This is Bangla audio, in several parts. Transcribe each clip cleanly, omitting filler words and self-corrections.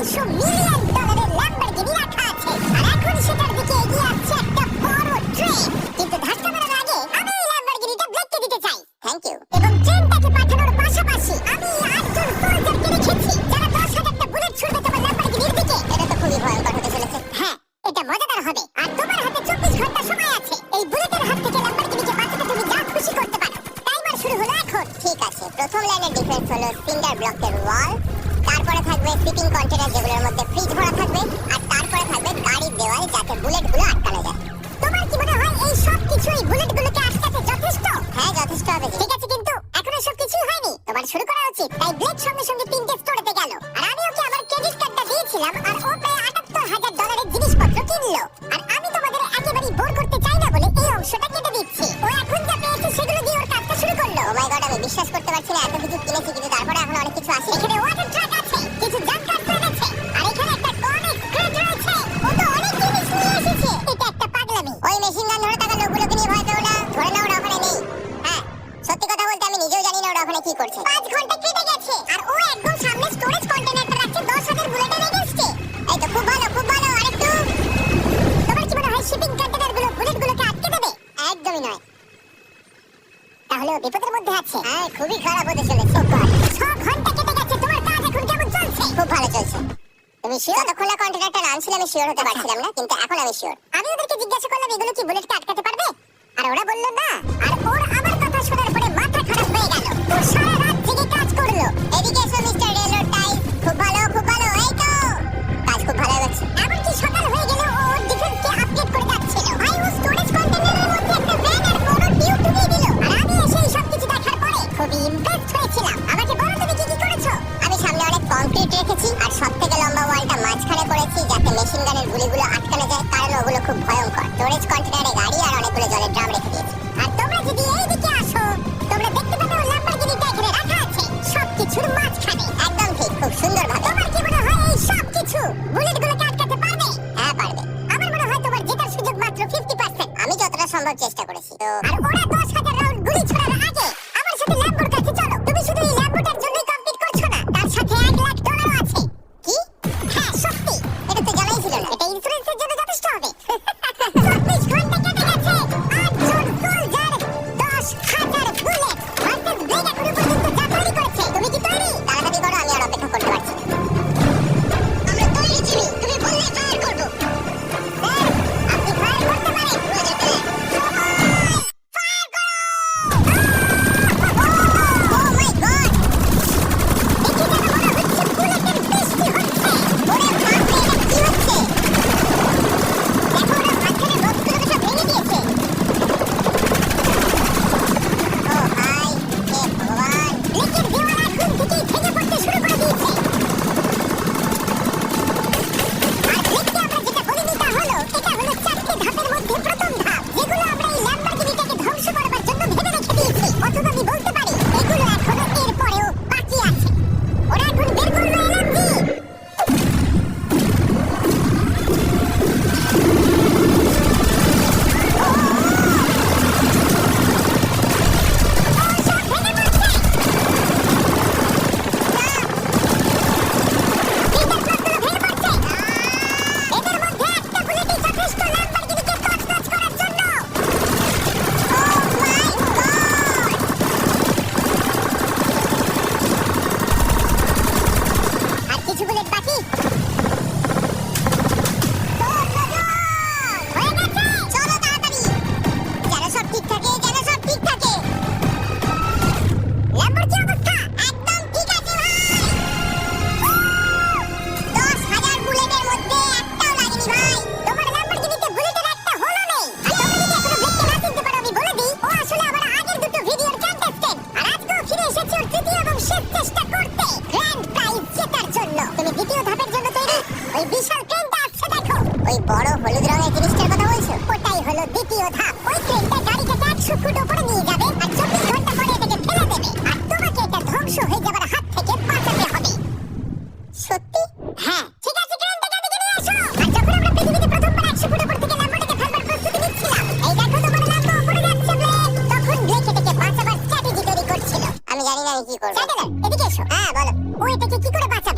মিলিয়ন ডলারের ল্যাম্বরগিনি রাখা আছে, আর এখন সেটার দিকে এগিয়ে আসছে একটা বড় ট্রেন। কিন্তু ধাক্কা মারার আগে আমি এই ল্যাম্বরগিনিটা ব্লেককে দিতে চাই। Thank you. এবং ট্রেনটাকে পাঠানোর পাশাপাশি আমি 8জন সোলজারকে রেখেছি যারা 10,000টা বুলেট ছুড়বে তোমার ল্যাম্বরগিনির দিকে। এটা তো খুবই ভয়ঙ্কর হতে চলেছে। হ্যাঁ, এটা মজাদার হবে। আর তোমার হাতে 24 ঘন্টা সময় আছে। এই বুলেটের হাত থেকে ল্যাম্বরগিনিকে বাঁচাতে তুমি যা খুশি করতে পারো। টাইমার শুরু হলো এখন। ঠিক আছে, প্রথম লাইনের ডিফেন্স হলো সিন্ডার ব্লকের ওয়াল, তারপরে থাকবে শিপিং কন্টেনার যেগুলোর মধ্যে ফ্রিজ ভরা থাকবে, আর তারপরে থাকবে গাড়ির দেওয়াল যাতে বুলেটগুলো আটকানো যায়। তোমার কি মনে হয় এই সব কিছু এই বুলেটগুলোকে আটকাতে যথেষ্ট? হ্যাঁ, যথেষ্ট হবে। ঠিক আছে, কিন্তু এখনো সব কিছুই হয়নি। তোমার শুরু করা উচিত। তাই ব্লেক সঙ্গে সঙ্গে 3টে স্টোরেতে গেল, আর আমি ওকে আমার ক্রেডিট কার্ডটা দিয়েছিলাম, আর ও প্রায় $78,000 জিনিসপত্র কিনলো। আর আমি তোমাদের একেবারেই বোর করতে চাই না বলে এই অংশটা কেটে দিচ্ছি। ও এখন যা পেয়েছে সেগুলো দিয়ে ওর কাজটা শুরু করলো। ও মাই গড, আমি বিশ্বাস করতে পারছি না এত কিছু কিনেছি, কিন্তু তারপরে এখন অনেক কিছু আছে। এখানে ওয়াটার ট্রাক আছে, কিছু জাঙ্কার ট্রাক আছে, আর এখানে একটা কমিক ক্রেট রয়েছে। ও তো অনেক জিনিস নিয়ে এসেছে। এটা একটা পাগলামি। ওই মেশিন গান ধরে থাকা লোকগুলোকে নিয়ে ভয় পেও না। ধরে নাও ওরা ওখানে নেই। হ্যাঁ, সত্যি কথা বলতে আমি নিজেও জানি না ওরা ওখানে কি করছে। 5 ঘন্টা কেটে গেছে, আর ও একদম সামনে স্টোরেজ কন্টেনারটা রাখছে 10,000 বুলেটের এগেইনস্টে। এই তো খুব ভালো, খুব ভালো। আরেকটু। তোমার কি মনে হয় শিপিং কন্টেনারগুলো বুলেটগুলোকে আটকে দেবে? একদমই নয়। তাহলে ও বিপদের মধ্যে আছে। হ্যাঁ, খুবই খারাপ হতে চলেছে। 6 ঘন্টা কেটে গেছে। তোমার কাজ এখন কেমন চলছে? খুব ভালো চলছে। তুমি শিওর? যতক্ষণ না কন্টেনারটা নামছিল আমি শিওর হতে পারছিলাম না, কিন্তু এখন আমি শিওর। আমি ওদেরকে জিজ্ঞাসা করলাম এগুলো কি বুলেটকে আটকাতে পারবে, আর ওরা বলল না। আর ওর আমার কথা শোনার পরে মাথা খারাপ হয়ে গেল। ও সারা রাত জেগে কাজ করলো। এদিকে এসো মিস্টার রেলরোড টাই। খুব ভালো, খুব ভালো। এই তো কাজ খুব ভালো হচ্ছে। এমনকি সকাল হয়ে গেল ও ওর ডিফেন্সকে আপডেট করে যাচ্ছিল। ভাই, ও স্টোরেজ কন্টেনারের মধ্যে একটা ভ্যান আর বড় টিউব ঢুকিয়ে দিল। আর আমি এসে এই সব কিছু দেখার পরে খুবই ইমপ্রেসড হয়েছিলাম। আমাকে বলো তুমি কি কি করেছো? আমি সামনে অনেক কংক্রিট রেখেছি, আর সবথেকে লম্বা ওয়ালটা মাঝখানে করেছি যাতে মেশিন গানের গুলিগুলো আটকানো যায়, কারণ ওগুলো খুব ভয়ঙ্কর। স্টোরেজ কন্টেনারে গাড়ি আর অনেকগুলো জলের ড্রাম রেখে দিয়েছি। আর তোমরা যদি এইদিকে আসো, তোমরা দেখতে পাবে ওই ল্যাম্বরগিনিটা এখানে রাখা আছে সবকিছুর মাঝখানে। একদম ঠিক, খুব সুন্দরভাবে। তোমার কি মনে হয় এই সব কিছু বুলেটগুলোকে আটকাতে পারবে? হ্যাঁ, পারবে। আমার মনে হয় তোমার জেতার সুযোগ মাত্র 50%। আমি যতটা সম্ভব চেষ্টা করেছি। আর ওরা 10,000 রাউন্ড গুলি ছোড়ার আগে আমার সাথে ল্যাম্বোর কাছে চলো। তুমি শুধু এই ল্যাম্বোটার জন্যই কমপ্লিট করছো না, তার সাথে $1,00,000 আছে। কি? হ্যাঁ, সত্যি। এটা তো জানাই ছিল না। এটা ইন্স্যুরেন্সের জন্য যথেষ্ট হবে। 24 ঘন্টা কেটে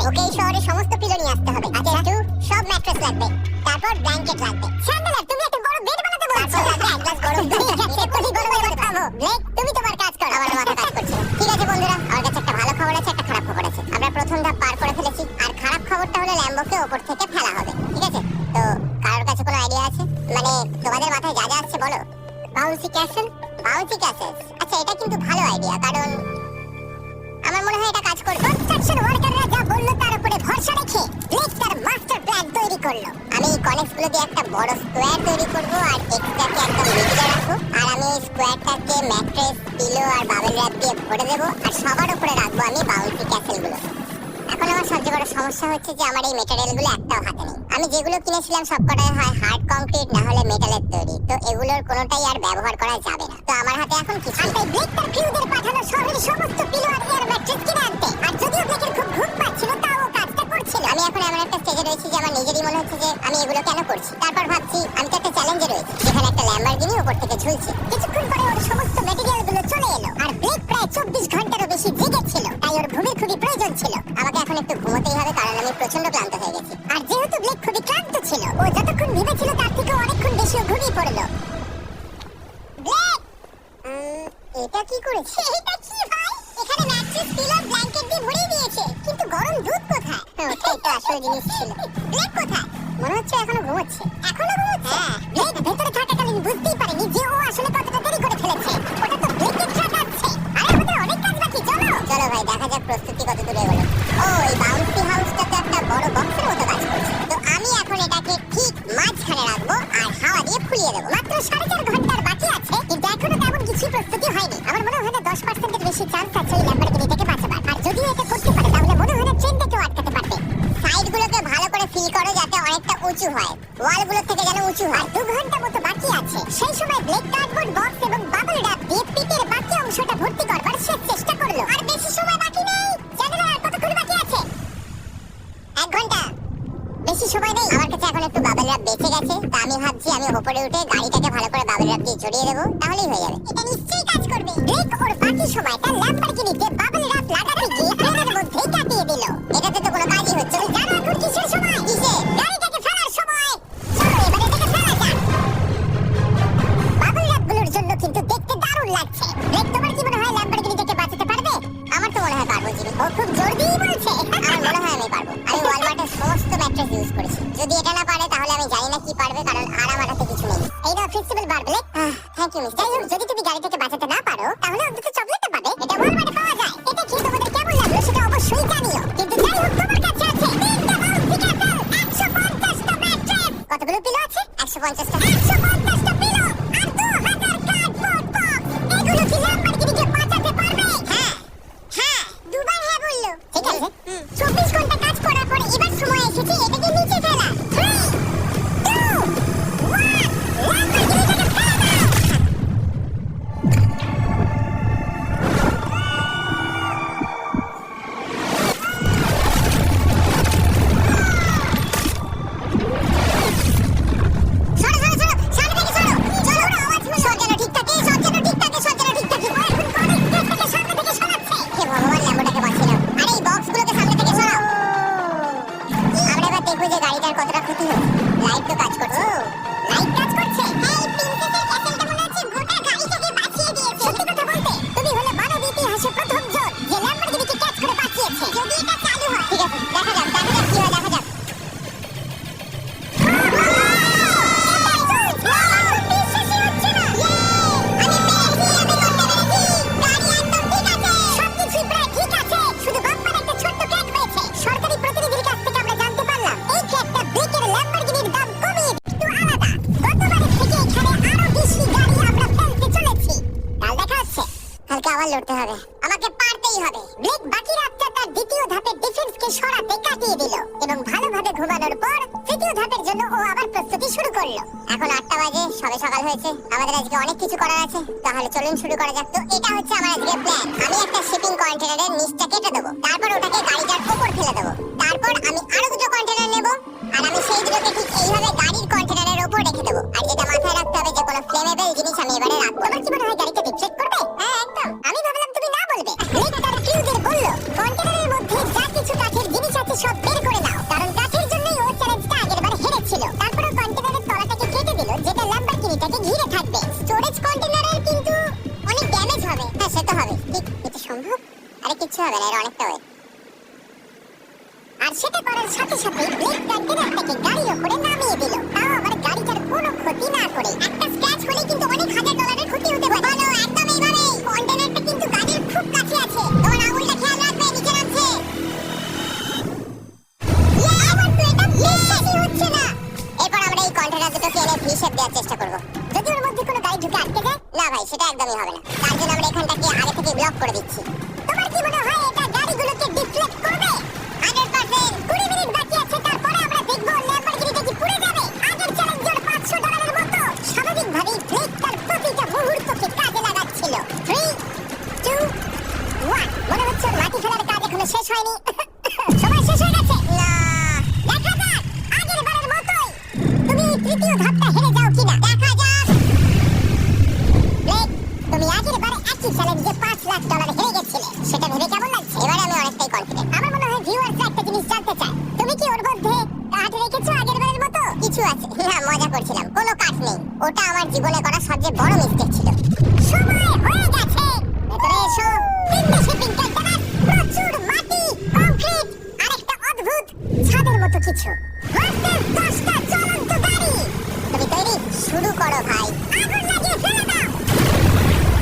ওকে এই শহরে সমস্ত পিলো নিয়ে আসতে হবে। আচ্ছা টু, সব ম্যাট্রেস লাগবে, তারপর ব্ল্যাঙ্কেট লাগবে। চ্যান্ডেলার তুমি একটা বড় বেড বানাতে বলছো, তারপর লাগবে এক গ্লাস গরম দুধ। এক্ষুনি গরম এবার খাবো। ব্লেক তুমি তোমার কাজ করো, আমার মাথা কাজ করছে। ঠিক আছে বন্ধুরা, আমার কাছে একটা ভালো খবর আছে, একটা খারাপ খবর আছে। আমরা প্রথম ধাপ পার করে ফেলেছি, আর খারাপ খবরটা হলো ল্যাম্বোকে ওপর থেকে ফেলা হবে। ঠিক আছে, তো কারোর কাছে কোনো আইডিয়া আছে? মানে তোমাদের মাথায় যা যা আসছে বলো। Bouncy castle, bouncy castle. আচ্ছা এটা কিন্তু ভালো আইডিয়া, কারণ আমার মনে হয় এটা কাজ করবে। কনস্ট্রাকশন ওয়ার্কাররা যা বললো তার উপরে ভরসা রেখে ব্লেক তার মাস্টার প্ল্যান তৈরি করলো। আমি কনেক্স গুলো দিয়ে একটা বড় স্কোয়ার তৈরি করব আর এক্সট্রাকে একদম মিডিলে রাখবো, আর আমি এই স্কোয়ারটাকে ম্যাট্রেস, পিলো আর বাবেল র্যাপ দিয়ে ভরে দেবো, আর সবার উপরে রাখবো আমি বাউন্সি ক্যাসেল গুলো। এখন আমার সবচেয়ে বড় সমস্যা হচ্ছে যে আমার এই মেটেরিয়াল গুলো একটাও হাতে নেই। আমি যেগুলো কিনেছিলাম সবকটাই হয় হার্ড কংক্রিট না হলে মেটালের তৈরি, তো এগুলোর কোনোটাই আর ব্যবহার করা যাবে না। তো আমার হাতে এখন কিছু নেই। ব্লেক তার ক্রিউদের পাঠানো শহরের সমস্ত পিলো আর এয়ার ম্যাট্রেস কিনে আনতে, আর যদিও ব্লেকের খুব ঘুম পাচ্ছিল তাও ও কাজটা করছিল। আমি এখন এমন একটা স্টেজে রয়েছি যে আমার নিজেরই মনে হচ্ছে যে আমি এগুলো কেন করছি। তারপর ভাবছি আমি তো একটা চ্যালেঞ্জে রয়েছি যেখানে একটা ল্যাম্বরগিনি উপর থেকে ঝুলছে। কিছুক্ষণ পরে ওর সমস্ত মেটেরিয়াল গুলো চলে এলো, আর ব্লেক প্রায় 24 ঘন্টারও বেশি জেগে ছিল, তাই ওর ঘুমের খুবই প্রয়োজন ছিল। আমাকে এখন একটু ঘুমোতেই হবে কারণ আমি প্রচন্ড ক্লান্ত হয়ে গেছি। আর যেহেতু ব্লেক খুবই ক্লান্ত ছিল, ও যতক্ষণ ভেবেছিল তার থেকে অনেকক্ষণ বেশি ঘুমিয়ে পড়লো। ব্লেক এটা কি করেছে? এটা কি ভাই? এখানে ম্যাট্রেস, পিলো, ব্ল্যাঙ্কেট দিয়ে ভরিয়ে দিয়েছে, কিন্তু গরম দুধ কোথায়? ওটাই তো আসল জিনিস ছিল। ব্লেক কোথায়? মনে হচ্ছে এখনো ঘুমোচ্ছে। এখনো ঘুমোচ্ছে? ব্লেক ভেতরে থাকাকালীন বুঝতেই পারেনি যে ও আসলে কতটা দেরি করে ফেলেছে। ওটা তো ব্লেকের ট্র্যাক আছে। আরে আমাদের অনেক কাজ বাকি, চলো চলো ভাই দেখা যাক প্রস্তুতি কত দূরে এগোলো। ও এই বাউন্সি হাউসটা তো একটা বড় বক্সের মতো কাজ করছে, তো আমি এখন এটাকে ঠিক মাঝখানে রাখবো আর হাওয়া দিয়ে ফুলিয়ে দেবো। মাত্র 4.5 ঘন্টার বাকি আছে, কিন্তু এখনো তেমন কিছু প্রস্তুতি হয়নি। আমার মনে হয় না 10%-এর বেশি চান্স আছে এই ল্যাম্বরগিনিটাকে বাঁচাবার, আর যদিও এটা করতে পারে তাহলে মনে হয় না ট্রেনটাকেও আটকাতে পারবে। সাইডগুলোকে ভালো করে ফিল করো যাতে অনেকটা উঁচু হয়, ওয়ালগুলো থেকে যেন উঁচু হয়। 2 ঘন্টা মতো বাকি আছে, সেই সময় ব্লেক কার্ডবোর্ড বক্স এবং বাবল র্যাপ দিয়ে পিটের বাকি অংশটা ভর্তি করবার শেষ চেষ্টা করলো। আর বেশি সময় বাকি নেই। চ্যানেলার কতক্ষণ বাকি আছে? 1 ঘন্টা। বেশি সময় নেই। আমার কাছে এখন একটু বাবল র্যাপ বেঁচে গেছে, তা আমি ভাবছি আমি উপরে উঠে গাড়িটাকে ভালো করে বাবল র্যাপ দিয়ে জড়িয়ে দেবো, তাহলেই হয়ে যাবে। এটা নিশ্চয়ই কাজ করবে। ব্লেক ওর বাকি সময়টা ল্যাম্বরগিনিতে বাবল র্যাপ লাগাতে গিয়ে ট্রেনের মধ্যেই কাটিয়ে দিল। এটাতে তো কোনো কাজই হচ্ছে না। জানো এখন কিসের সময়? কিসে? গাড়িটাকে ফেলার সময়। চলো এবার এটাকে ফেলা যাক। বাবল র্যাপগুলোর জন্য কিন্তু দেখতে দারুণ লাগছে। ব্লেক তোমার কি মনে হয় ল্যাম্বরগিনিটাকে বাঁচাতে পারবে? আমার তো মনে হয় পারবো জিমি। ও খুব জোর দিয়ে বলছে। আমার মনে হয় আমি পারবো। আমি ওয়ালমার্টের সমস্ত ম্যাট্রেস ইউজ করেছি। যদি এটা না পারে তাহলে আমি জানি না কি পারবে, কারণ আর আমার হাতে কিছু নেই। এই নাও ফ্লেক্সিবল বার ব্লেক। Thank you mister. যাই হোক, যদি তুমি গাড়িটাকে বাঁচাতে না পারো তাহলে অন্তত চকলেটটা পাবে। এটা ওয়ালমার্টে পাওয়া যায়। এটা খেয়ে তোমাদের কেমন লাগলো সেটা অবশ্যই জানিও। কিন্তু যাই হোক, তোমার কাছে আছে 3টা বাউন্সি ক্যাসেল, 150টা ম্যাট্রেস। কতগুলো পিলো আছে? 150টা। 150টা পিলো আর 2000 কার্ডবোর্ড বক্স। এগুলো কি ল্যাম্বরগিনিকে বাঁচাতে পারবে? হ্যাঁ হ্যাঁ, দুবার হ্যাঁ বললো। ঠিক আছে, 24 ঘন্টা কাজ করার পর এবার সময় এসেছে এটাকে নিচে ফেলা। 3 2 1 ল্যাম্বরগিনিটাকে ফেলে দাও। লড়তে হবে, আমাকে পারতেই হবে। ব্লেক বাকি রাতটা তার দ্বিতীয় ধাপের ডিফেন্সকে সরাতে কাটিয়ে দিল এবং ভালোভাবে ঘুমানোর পর তৃতীয় ধাপের জন্য ও আবার প্রস্তুতি শুরু করলো। এখন 8টা বাজে, সবে সকাল হয়েছে। আমাদের আজকে অনেক কিছু করার আছে, তাহলে চলুন শুরু করা যাক। তো এটা হচ্ছে আমার আজকের প্ল্যান। আমি একটা শিপিং কন্টেনারের নিচটা কেটে দেবো, তারপর ওটাকে গাড়িটার উপর ফেলে দেবো। তারপর আমি আরো 2টো কন্টেনার নেব, আর আমি সেই দুটোকে ঠিক এইভাবে গাড়ির কন্টেনারের উপর রেখে দেবো। আর যেটা মাথায় রাখতে হবে যে কোনো ফ্লেমেবল জিনিস আমি এবারে রাখবো। তোমার কি মনে হয় গাড়িটা ডিফ্লেক্ট করবে? হ্যাঁ একদম। আমি ভাবলাম তুমি না বলবে। ব্লেক তার ক্রিউদের বলল, কন্টেনারের মধ্যে যা কিছু কাঠের জিনিস আছে আর সেটা করার সাথে সাথে ব্লেক কন্টেনারটাকে গাড়ির উপরে নামিয়ে দিল, তাও আবার গাড়িটার কোনো ক্ষতি না করে। একটা স্ক্র্যাচ হলে কিন্তু অনেক হাজার ডলারের ক্ষতি হতে পারে। বলো, একদম এইভাবে। কন্টেনারটা কিন্তু গাড়ির খুব কাছে আছে, তোমার আঙুলটা খেয়াল রাখবে, নিচে নামছে। আমার তো এটা বিশ্বাসই হচ্ছে না। এরপর আমরা এই কন্টেনার দুটোকে এনে হিসেব দেওয়ার চেষ্টা করব। যদি ওর মধ্যে কোনো গাড়ি ঢুকে আটকে যায়, না ভাই সেটা একদমই হবে না। তার জন্য আমরা এখানটাকে আগে থেকে ব্লক করে দিচ্ছি। তোমার কি মনে হয় এটা গাড়িগুলোকে ডিফ্লেক্ট করবে? 100%। 20 মিনিট বাকি আছে, তারপরে আমরা দেখব ল্যাম্বরগিনিটা কি পুড়ে যাবে। আগের চ্যালেঞ্জের $500 মতো স্বাভাবিকভাবেই ব্লেক তার প্রতিটা মুহূর্তকে কাজে লাগাচ্ছিল। 3, 2, 1। মনে হচ্ছে ওর মাটি ফেলার কাজ এখনো শেষ হয়নি। সময় শেষ হয়ে গেছে। না, দেখা যাক আগের বারের মতোই তুমি এই তৃতীয় ধাপটা হেরে যাও কিনা। দেখা যাক। ব্লেক, তুমি আগের বারে একই চ্যালেঞ্জে $5 লাখ হেরে গেছিলে, সেটা ভেবে কেমন লাগছে? এবারে আমি অনেকটাই কনফিডেন্ট। আমার মনে হয় ভিউয়ার্সরা একটা জিনিস জানতে চায়, তুমি কি ওর মধ্যে কাঠ রেখেছো আগের বারের মতো? কিছু আছে না, মজা করছিলাম। কোনো কাঠ নেই, ওটা আমার জীবনে করা সবচেয়ে বড় মিস্টেক ছিল। সময় হয়ে গেছে, ভেতরে এসো। তিনটে শিপিং কন্টেনার, প্রচুর মাটি, কংক্রিট আর একটা অদ্ভুত ছাদের মতো কিছু। ভার্সেস 10টা চলন্ত গাড়ি। তুমি তৈরি? শুরু করো ভাই, আগুন লাগিয়ে ফেলে দাও।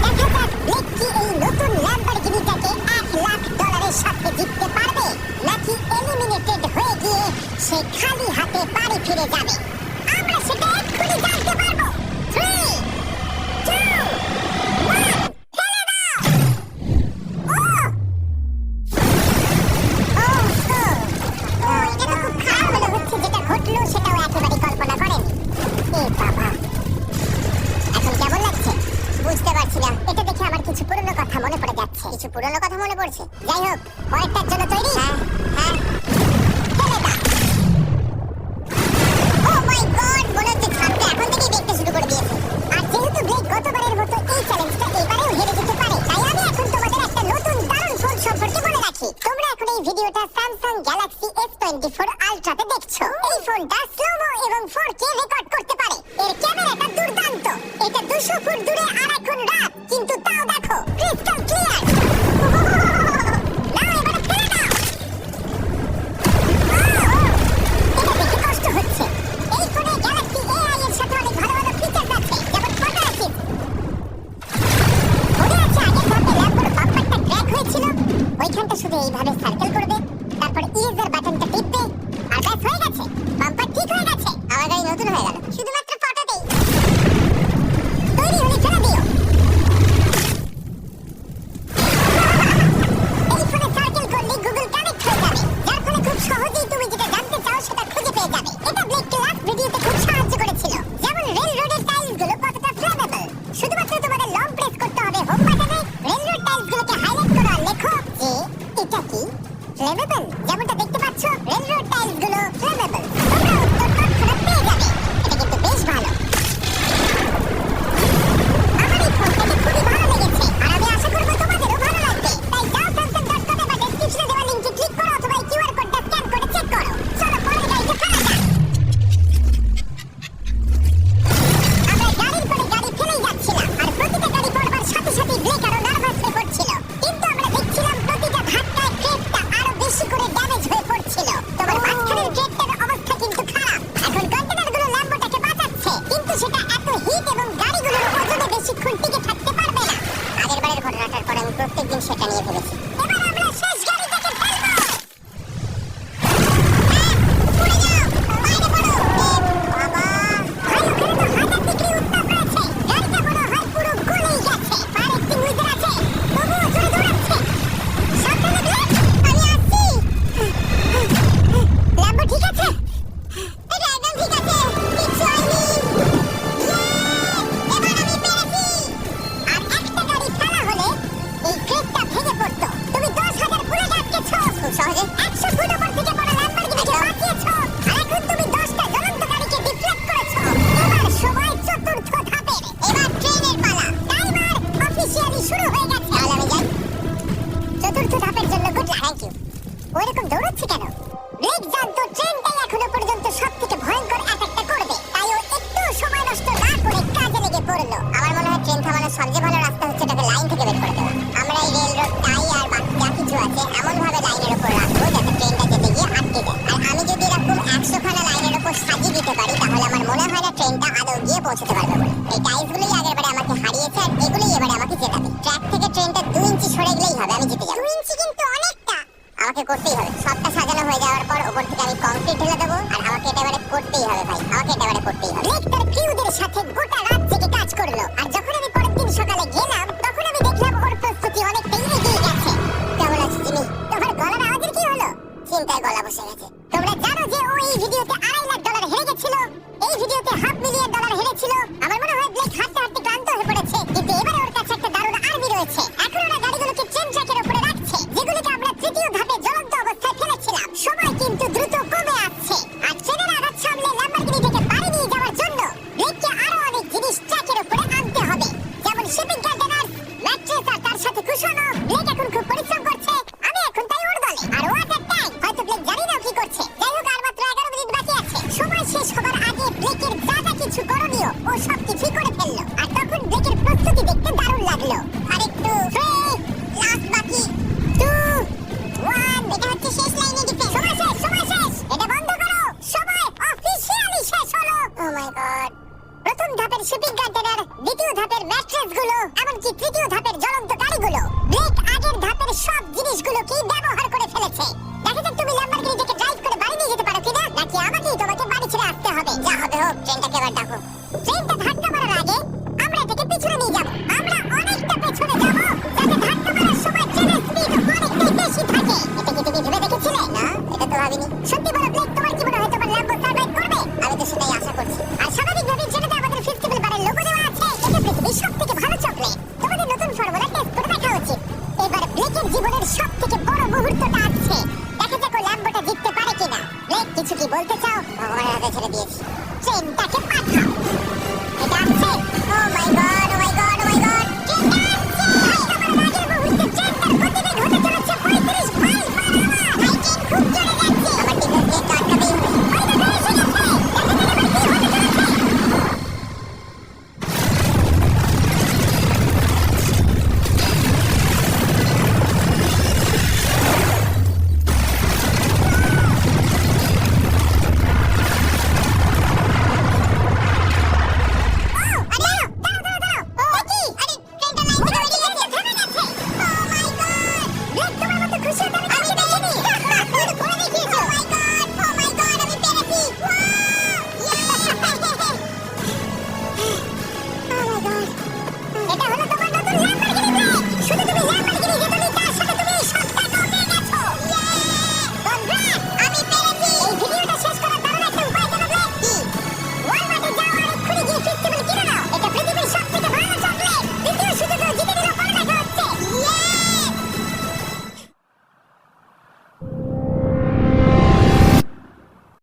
দেখা যাক ব্লেক কি এই নতুন ল্যাম্বরগিনিটাকে $1 লাখ সাথে জিততে পারবে, নাকি এলিমিনেটেড হয়ে গিয়ে সে খালি হাতে বাড়ি ফিরে যাবে। আমরা সেটা এক্ষুনি জানতে পারবো। 3, 2, 1, ফেলে দাও। এটা তো খুব খারাপ মনে হচ্ছে। যেটা ঘটলো সেটাও একেবারে কল্পনা করেনি। এ বাবা, এখন কেমন লাগছে? বুঝতে পারছি না। এটা দেখে আমার কিছু পুরনো কথা মনে পড়ে যাচ্ছে। কিছু পুরনো কথা মনে পড়ছে? যাই হোক, পরেরটার জন্য তৈরি? হ্যাঁ, হ্যাঁ। ফেলে দাও। Oh my God, মনে হচ্ছে ছাদটা এখন থেকেই দেখতে শুরু করে দিয়েছে। আর যেহেতু ব্লেক গতবারের মতো এই চ্যালেঞ্জটা এবারেও হেরে যেতে পারে, তাই আমি এখন তোমাদের একটা নতুন দারুণ ফোন সম্পর্কে বলে রাখি। তোমরা এখন এই ভিডিওটা স্যামসাং গ্যালাক্সি S24 আলট্রাতে দেখছো। এই ফোনটা স্লোমো এবং 4K রেকর্ড করতে পারে। এর ক্যামেরাটা দুর্দান্ত। এটা 200 ফুট দূরে আর এখন রাত, কিন্তু তাও দেখো ক্রিস্টাল ক্লিয়ার। নাও এবারে ফেলে দাও। এটা দেখে কষ্ট হচ্ছে। এই ফোনে গ্যালাক্সি AI এর সাথে অনেক ভালো ভালো ফিচার্স আছে, যেমন ফটো অ্যাসিস্ট। মনে আছে আগের ধাপে ল্যাম্বোর বাম্পারটা ক্র্যাক হয়েছিল? ওইখানটা শুধু এইভাবে সার্কেল করবে, তারপর ইরেজার বাটনটা টিপবে, আর ব্যাস হয়ে গেছে, বাম্পার ঠিক হয়ে গেছে। আমার গাড়ি নতুন হয়ে গেল শুধুমাত্র ফটোতেই। তৈরি হলে ফেলে দিও। করতেই হবে ভাই, আমাকে এটা এবারে করতেই হবে। ব্লেক তার ক্রিউদের সাথে গোটা রাত জেগে কাজ করলো, আর যখন আমি পরের দিন সকালে গেলাম তখন আমি দেখলাম ওর প্রস্তুতি অনেকটাই এগিয়ে গেছে। কেমন আছিস জিমি? তোমার গলার আওয়াজের কি হলো? চিন্তায় গলা বসে গেছে। তোমরা জানো যে ও এই ভিডিওতে $2.5 লাখ হেরে গেছিল, এই ভিডিওতে $500,000 হেরেছিল। আমার মনে হয় ব্লেক হাঁটতে হাঁটতে ক্লান্ত হয়ে পড়েছে, কিন্তু এবারে ওর কাছে একটা দারুণ আর্মি রয়েছে। এখন ওরা গাড়িগুলোকে চেন ট্র্যাকের উপরে রাখছে, যেগুলোকে আমরা তৃতীয় ধাপে জ্বলন্ত অবস্থায় ফেলেছিলাম। সময় কিন্তু দ্রুত কমে আসছে, আর ট্রেনের আঘাত সামলে ল্যাম্বরগিনি থেকে বাড়ি নিয়ে যাওয়ার জন্য ব্লেককে আরো অনেক জিনিস ট্র্যাকের উপরে আনতে হবে, যেমন শিপিং কন্টেনার, ম্যাট্রেস আর তার সাথে কুশনও। ব্লেক এখন খুব পরিশ্রম করছে, আমি এখন তাই ওর দলে। আর ওয়াটার ট্যাঙ্ক, হয়তো ব্লেক জানি না কি করছে। যাই হোক, আর মাত্র 11 মিনিট বাকি আছে। সময় শেষ হবার আগে ব্লেকের যা যা কিছু করণীয় ও সব কিছুই করে ফেললো, আর তখন ব্লেকের প্রস্তুতি দেখতে দারুণ লাগলো। আরেকটু 3, লাস্ট বাকি 2, 1। এটা হচ্ছে শেষ লাইনে ডিফেন্স। সময় শেষ, এটা বন্ধ করো। সময় অফিশিয়ালি শেষ হলো। ও মাই গড। প্রথম ধাপের শিপিং কন্টেনার, দ্বিতীয় ধাপের ম্যাট্রেস গুলো, এমনকি তৃতীয় ধাপের জ্বলন্ত গাড়িগুলো, ব্লেক আগের ধাপের সব জিনিসগুলোকেই ব্যবহার করে ফেলেছে। দেখা যাক তুমি ল্যাম্বরগিনিটাকে ড্রাইভ করে বাড়ি নিয়ে যেতে পারো কিনা, নাকি আমাকেই তোমাকে বাড়ি ছেড়ে আসতে হবে। যা হবে হোক, ট্রেনটাকে এবার ডাকো। ট্রেনটা ধাক্কা মারার আগে আমরা এটাকে পিছনে নিয়ে যাব। আমরা অনেকটা পেছনে যাব, যাতে ধাক্কা মারার সময় ট্রেনের স্পিড অনেকটাই বেশি থাকে। এটা কি তুমি ভেবে দেখেছিলে? না, এটা তো ভাবিনি। সত্যি বলো ব্লেক, তোমার কি মনে হয় তোমার ল্যাম্বো সার্ভাইভ করবে? আমি তো সেটাই আশা করছি। আর স্বাভাবিকভাবেই ট্রেনেতে আমাদের ফেস্টিভ্যাল বারের লোগো দেওয়া আছে। এটা পৃথিবীর সবথেকে ভালো চকলেট। তোমাদের নতুন ফর্মুলা টেস্ট করে দেখা উচিত। এবার ব্লেকের জীবনের সবথেকে বড় মুহূর্তটা আসছে। দেখা যাক ও ল্যাম্বোটা জিততে পারে কিনা। ব্লেক, কিছু কি বলতে চাও? ভগবানের হাতে ছেড়ে দিয়েছি। ট্রেনটাকে পাঠাও। এটা আসছে। ও মাই গড।